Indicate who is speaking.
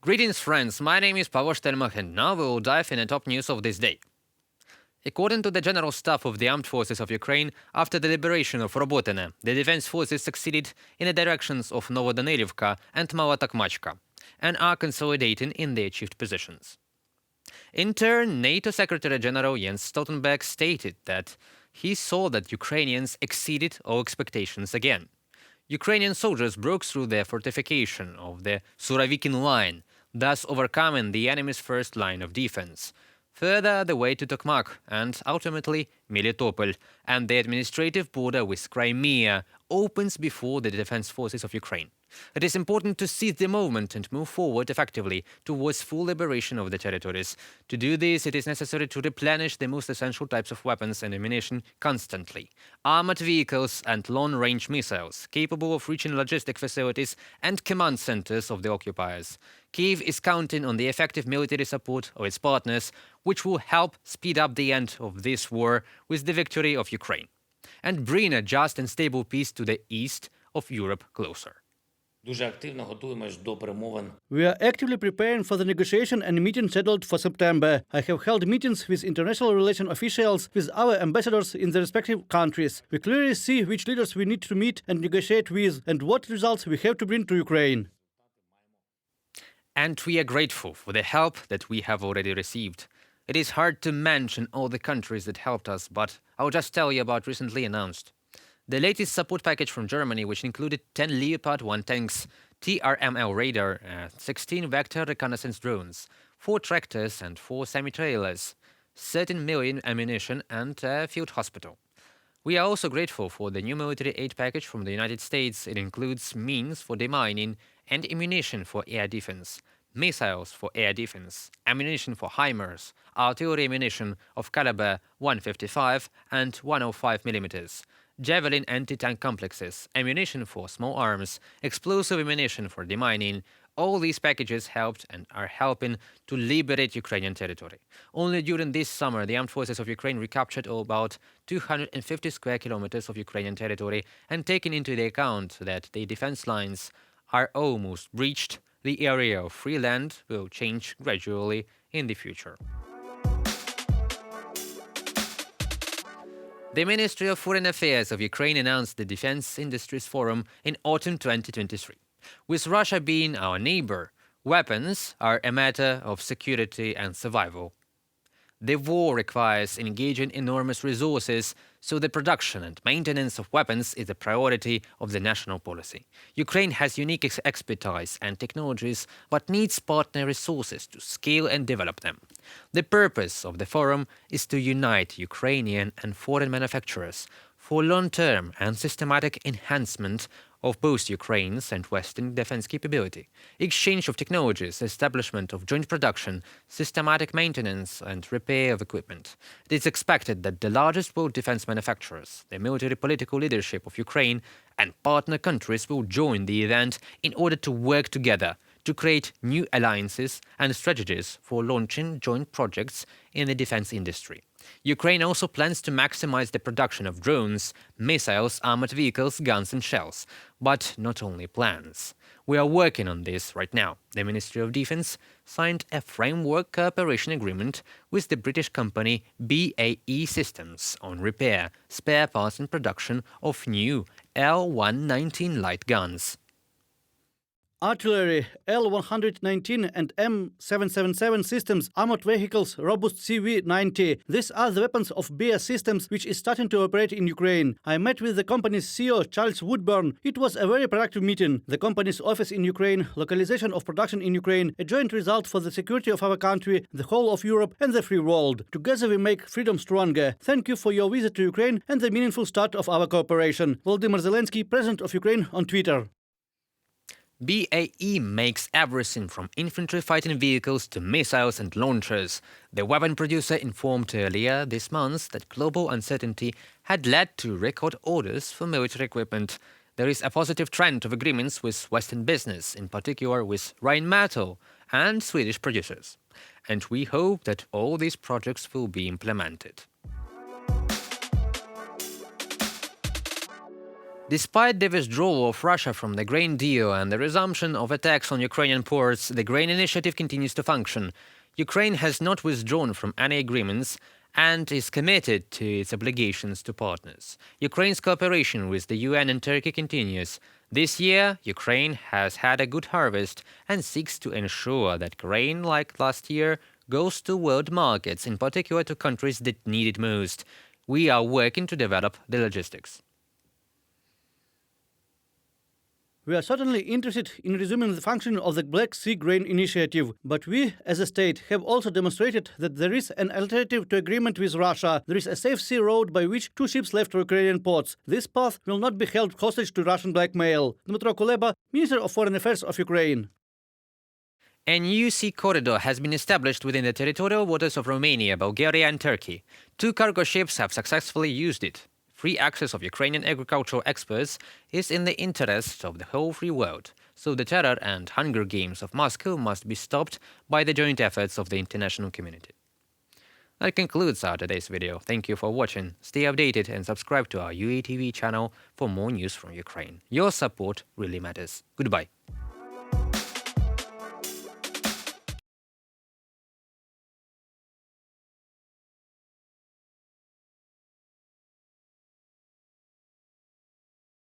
Speaker 1: Greetings, friends. My name is Pavel Stelmach, and now we will dive in the top news of this day. According to the General Staff of the Armed Forces of Ukraine, after the liberation of Robotine, the defense forces succeeded in the directions of Novodanilivka and Mala-Takmachka, and are consolidating in the achieved positions. In turn, NATO Secretary-General Jens Stoltenberg stated that he saw that Ukrainians exceeded all expectations again. Ukrainian soldiers broke through the fortification of the Surovikin line, thus overcoming the enemy's first line of defense. Further, the way to Tokmak and ultimately Melitopol and the administrative border with Crimea opens before the defense forces of Ukraine. It is important to seize the moment and move forward effectively towards full liberation of the territories. To do this, it is necessary to replenish the most essential types of weapons and ammunition constantly. Armored vehicles and long-range missiles, capable of reaching logistic facilities and command centers of the occupiers. Kyiv is counting on the effective military support of its partners, which will help speed up the end of this war with the victory of Ukraine, and bring a just and stable peace to the east of Europe closer.
Speaker 2: Дуже активно готуємось до перемовин.
Speaker 3: We are actively preparing for the negotiation and meeting scheduled for September. I have held meetings with international relations officials, with our ambassadors in the respective countries. We clearly see which leaders we need to meet and negotiate with, and what results we have to bring to Ukraine.
Speaker 1: And we are grateful for the help that we have already received. It is hard to mention all the countries that helped us, but I'll just tell you about recently announced. The latest support package from Germany, which included 10 Leopard 1 tanks, TRML radar, 16 vector reconnaissance drones, 4 tractors and 4 semi-trailers, 13 million ammunition and a field hospital. We are also grateful for the new military aid package from the United States. It includes means for demining and ammunition for air defense, missiles for air defense, ammunition for HIMARS, artillery ammunition of caliber 155 and 105 millimeters, Javelin anti-tank complexes, ammunition for small arms, explosive ammunition for demining. All these packages helped and are helping to liberate Ukrainian territory. Only during this summer, the armed forces of Ukraine recaptured about 250 square kilometers of Ukrainian territory, and taking into the account that the defense lines are almost breached, the area of free land will change gradually in the future. The Ministry of Foreign Affairs of Ukraine announced the Defense Industries Forum in autumn 2023. With Russia being our neighbor, weapons are a matter of security and survival. The war requires engaging enormous resources, so the production and maintenance of weapons is a priority of the national policy. Ukraine has unique expertise and technologies, but needs partner resources to scale and develop them. The purpose of the forum is to unite Ukrainian and foreign manufacturers for long-term and systematic enhancement of both Ukraine's and Western defense capability, exchange of technologies, establishment of joint production, systematic maintenance and repair of equipment. It is expected that the largest world defense manufacturers, the military political leadership of Ukraine, and partner countries will join the event in order to work together to create new alliances and strategies for launching joint projects in the defense industry. Ukraine also plans to maximize the production of drones, missiles, armored vehicles, guns and shells. But not only plans. We are working on this right now. The Ministry of Defense signed a framework cooperation agreement with the British company BAE Systems on repair, spare parts and production of new L119 light guns.
Speaker 3: Artillery, L-119 and M777 systems, armored vehicles, robust CV-90. These are the weapons of BAE Systems, which is starting to operate in Ukraine. I met with the company's CEO, Charles Woodburn. It was a very productive meeting. The company's office in Ukraine, localization of production in Ukraine, a joint result for the security of our country, the whole of Europe and the free world. Together we make freedom stronger. Thank you for your visit to Ukraine and the meaningful start of our cooperation. Volodymyr Zelensky, President of Ukraine, on Twitter.
Speaker 1: BAE makes everything from infantry fighting vehicles to missiles and launchers. The weapon producer informed earlier this month that global uncertainty had led to record orders for military equipment. There is a positive trend of agreements with Western business, in particular with Rheinmetall and Swedish producers. And we hope that all these projects will be implemented. Despite the withdrawal of Russia from the grain deal and the resumption of attacks on Ukrainian ports, the grain initiative continues to function. Ukraine has not withdrawn from any agreements and is committed to its obligations to partners. Ukraine's cooperation with the UN and Turkey continues. This year, Ukraine has had a good harvest and seeks to ensure that grain, like last year, goes to world markets, in particular to countries that need it most. We are working to develop the logistics.
Speaker 3: We are certainly interested in resuming the functioning of the Black Sea Grain Initiative, but we, as a state, have also demonstrated that there is an alternative to agreement with Russia. There is a safe sea road by which 2 ships left Ukrainian ports. This path will not be held hostage to Russian blackmail. Dmytro Kuleba, Minister of Foreign Affairs of Ukraine.
Speaker 1: A new sea corridor has been established within the territorial waters of Romania, Bulgaria and Turkey. 2 cargo ships have successfully used it. Free access of Ukrainian agricultural exports is in the interest of the whole free world, so the terror and hunger games of Moscow must be stopped by the joint efforts of the international community. That concludes our today's video. Thank you for watching. Stay updated and subscribe to our UATV channel for more news from Ukraine. Your support really matters. Goodbye.